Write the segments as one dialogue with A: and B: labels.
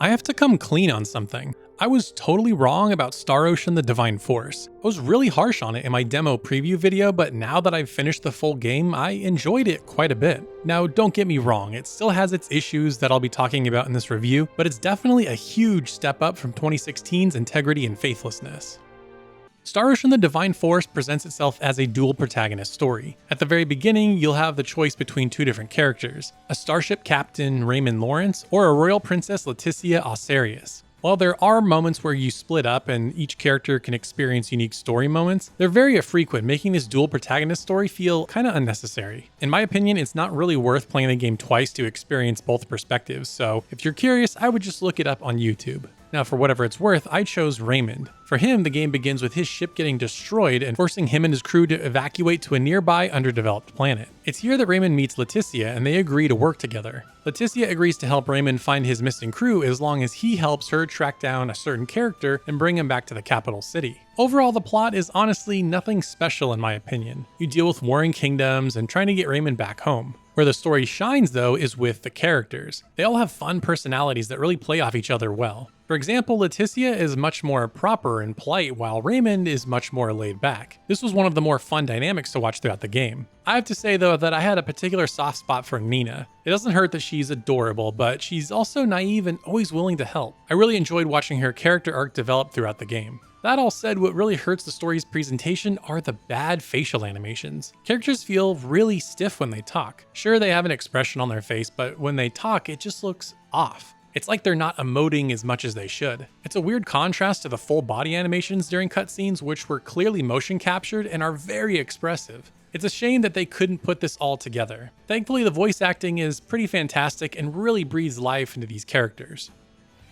A: I have to come clean on something. I was totally wrong about Star Ocean: The Divine Force. I was really harsh on it in my demo preview video, but now that I've finished the full game, I enjoyed it quite a bit. Now, don't get me wrong, it still has its issues that I'll be talking about in this review, but it's definitely a huge step up from 2016's integrity and faithlessness. Star Ocean: The Divine Force presents itself as a dual protagonist story. At the very beginning, you'll have the choice between two different characters, a starship captain Raymond Lawrence or a royal princess Leticia Osarius. While there are moments where you split up and each character can experience unique story moments, they're very infrequent, making this dual protagonist story feel kinda unnecessary. In my opinion, it's not really worth playing the game twice to experience both perspectives, so if you're curious, I would just look it up on YouTube. Now, for whatever it's worth, I chose Raymond. For him, the game begins with his ship getting destroyed and forcing him and his crew to evacuate to a nearby underdeveloped planet. It's here that Raymond meets Leticia and they agree to work together. Leticia agrees to help Raymond find his missing crew as long as he helps her track down a certain character and bring him back to the capital city. Overall, the plot is honestly nothing special in my opinion. You deal with warring kingdoms and trying to get Raymond back home. Where the story shines though is with the characters. They all have fun personalities that really play off each other well. For example, Leticia is much more proper and polite while Raymond is much more laid back. This was one of the more fun dynamics to watch throughout the game. I have to say though that I had a particular soft spot for Nina. It doesn't hurt that she's adorable, but she's also naive and always willing to help. I really enjoyed watching her character arc develop throughout the game. That all said, what really hurts the story's presentation are the bad facial animations. Characters feel really stiff when they talk. Sure, they have an expression on their face, but when they talk, it just looks off. It's like they're not emoting as much as they should. It's a weird contrast to the full body animations during cutscenes, which were clearly motion captured and are very expressive. It's a shame that they couldn't put this all together. Thankfully, the voice acting is pretty fantastic and really breathes life into these characters.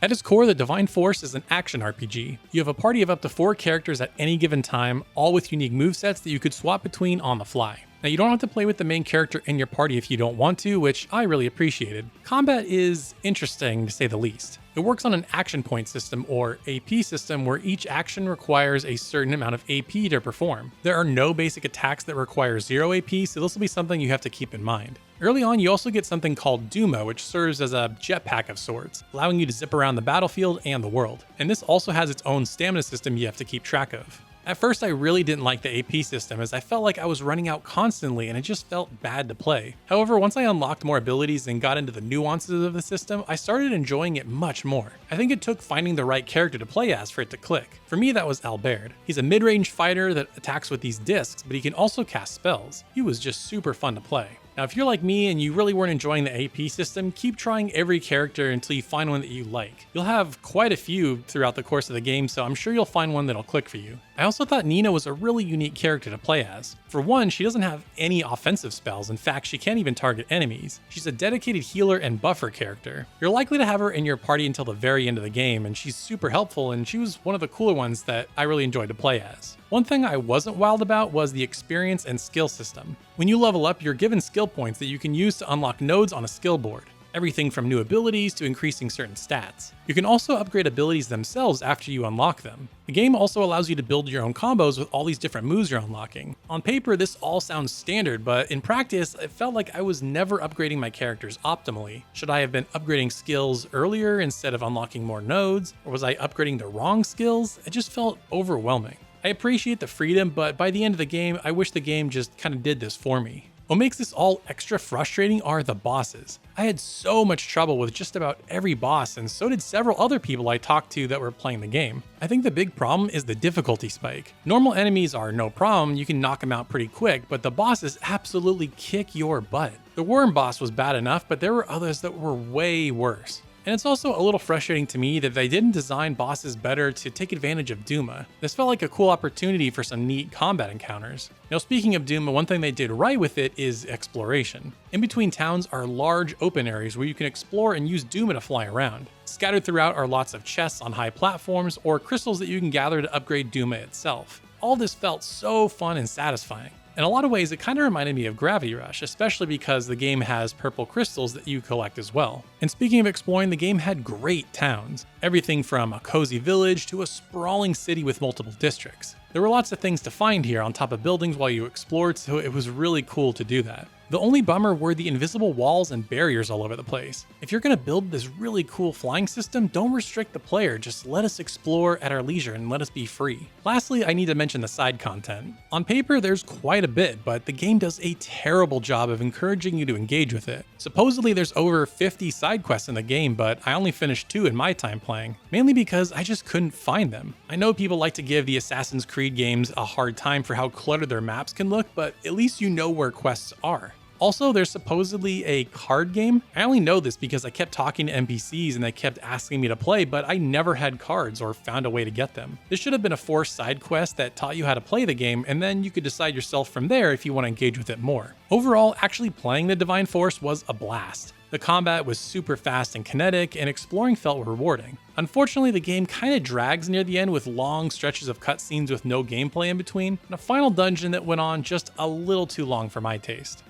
A: At its core, the Divine Force is an action RPG. You have a party of up to 4 characters at any given time, all with unique movesets that you could swap between on the fly. Now, you don't have to play with the main character in your party if you don't want to, which I really appreciated. Combat is interesting, to say the least. It works on an action point system, or AP system, where each action requires a certain amount of AP to perform. There are no basic attacks that require 0 AP, so this will be something you have to keep in mind. Early on, you also get something called Duma, which serves as a jetpack of sorts, allowing you to zip around the battlefield and the world. And this also has its own stamina system you have to keep track of. At first, I really didn't like the AP system as I felt like I was running out constantly and it just felt bad to play. However, once I unlocked more abilities and got into the nuances of the system, I started enjoying it much more. I think it took finding the right character to play as for it to click. For me, that was Albert. He's a mid-range fighter that attacks with these discs, but he can also cast spells. He was just super fun to play. Now, if you're like me and you really weren't enjoying the AP system, keep trying every character until you find one that you like. You'll have quite a few throughout the course of the game, so I'm sure you'll find one that'll click for you. I also thought Nina was a really unique character to play as. For one, she doesn't have any offensive spells. In fact, she can't even target enemies. She's a dedicated healer and buffer character. You're likely to have her in your party until the very end of the game, and she's super helpful, and she was one of the cooler ones that I really enjoyed to play as. One thing I wasn't wild about was the experience and skill system. When you level up, you're given skill points that you can use to unlock nodes on a skill board. Everything from new abilities to increasing certain stats. You can also upgrade abilities themselves after you unlock them. The game also allows you to build your own combos with all these different moves you're unlocking. On paper, this all sounds standard, but in practice, it felt like I was never upgrading my characters optimally. Should I have been upgrading skills earlier instead of unlocking more nodes? Or was I upgrading the wrong skills? It just felt overwhelming. I appreciate the freedom, but by the end of the game, I wish the game just kind of did this for me. What makes this all extra frustrating are the bosses. I had so much trouble with just about every boss, and so did several other people I talked to that were playing the game. I think the big problem is the difficulty spike. Normal enemies are no problem, you can knock them out pretty quick, but the bosses absolutely kick your butt. The worm boss was bad enough, but there were others that were way worse. And it's also a little frustrating to me that they didn't design bosses better to take advantage of Duma. This felt like a cool opportunity for some neat combat encounters. Now, speaking of Duma, one thing they did right with it is exploration. In between towns are large open areas where you can explore and use Duma to fly around. Scattered throughout are lots of chests on high platforms or crystals that you can gather to upgrade Duma itself. All this felt so fun and satisfying. In a lot of ways, it kind of reminded me of Gravity Rush, especially because the game has purple crystals that you collect as well. And speaking of exploring, the game had great towns. Everything from a cozy village to a sprawling city with multiple districts. There were lots of things to find here on top of buildings while you explored, so it was really cool to do that. The only bummer were the invisible walls and barriers all over the place. If you're going to build this really cool flying system, don't restrict the player, just let us explore at our leisure and let us be free. Lastly, I need to mention the side content. On paper, there's quite a bit, but the game does a terrible job of encouraging you to engage with it. Supposedly there's over 50 side quests in the game, but I only finished 2 in my time playing, mainly because I just couldn't find them. I know people like to give the Assassin's Creed games a hard time for how cluttered their maps can look, but at least you know where quests are. Also, there's supposedly a card game. I only know this because I kept talking to NPCs and they kept asking me to play, but I never had cards or found a way to get them. This should have been a forced side quest that taught you how to play the game, and then you could decide yourself from there if you want to engage with it more. Overall, actually playing the Divine Force was a blast. The combat was super fast and kinetic, and exploring felt rewarding. Unfortunately, the game kind of drags near the end with long stretches of cutscenes with no gameplay in between, and a final dungeon that went on just a little too long for my taste.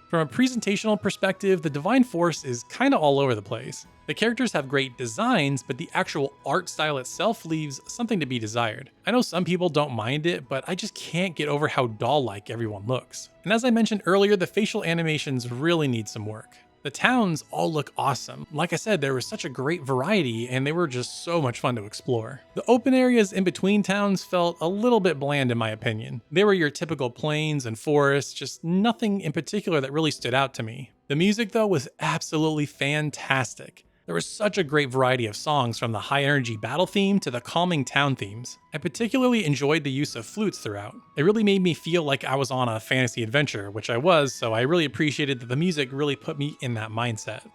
A: From a presentational perspective, the Divine Force is kinda all over the place. The characters have great designs, but the actual art style itself leaves something to be desired. I know some people don't mind it, but I just can't get over how doll-like everyone looks. And as I mentioned earlier, the facial animations really need some work. The towns all look awesome. Like I said, there was such a great variety and they were just so much fun to explore. The open areas in between towns felt a little bit bland in my opinion. They were your typical plains and forests, just nothing in particular that really stood out to me. The music though was absolutely fantastic. There was such a great variety of songs, from the high energy battle theme to the calming town themes. I particularly enjoyed the use of flutes throughout. It really made me feel like I was on a fantasy adventure, which I was, so I really appreciated that the music really put me in that mindset.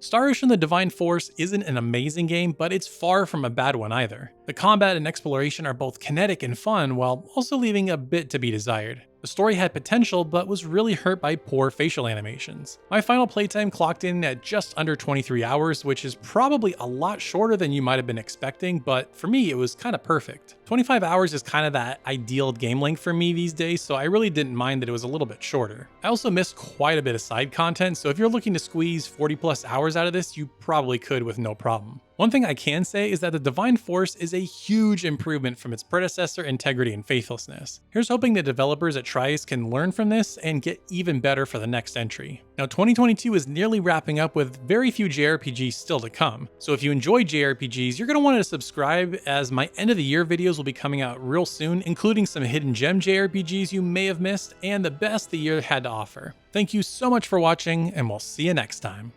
A: Star Ocean: The Divine Force isn't an amazing game, but it's far from a bad one either. The combat and exploration are both kinetic and fun, while also leaving a bit to be desired. The story had potential, but was really hurt by poor facial animations. My final playtime clocked in at just under 23 hours, which is probably a lot shorter than you might have been expecting, but for me, it was kind of perfect. 25 hours is kind of that ideal game length for me these days, so I really didn't mind that it was a little bit shorter. I also missed quite a bit of side content, so if you're looking to squeeze 40 plus hours out of this, you probably could with no problem. One thing I can say is that the Divine Force is a huge improvement from its predecessor, Integrity and Faithlessness. Here's hoping the developers at Trice can learn from this and get even better for the next entry. Now 2022 is nearly wrapping up with very few JRPGs still to come, so if you enjoy JRPGs, you're going to want to subscribe, as my end of the year videos will be coming out real soon, including some hidden gem JRPGs you may have missed and the best the year had to offer. Thank you so much for watching, and we'll see you next time.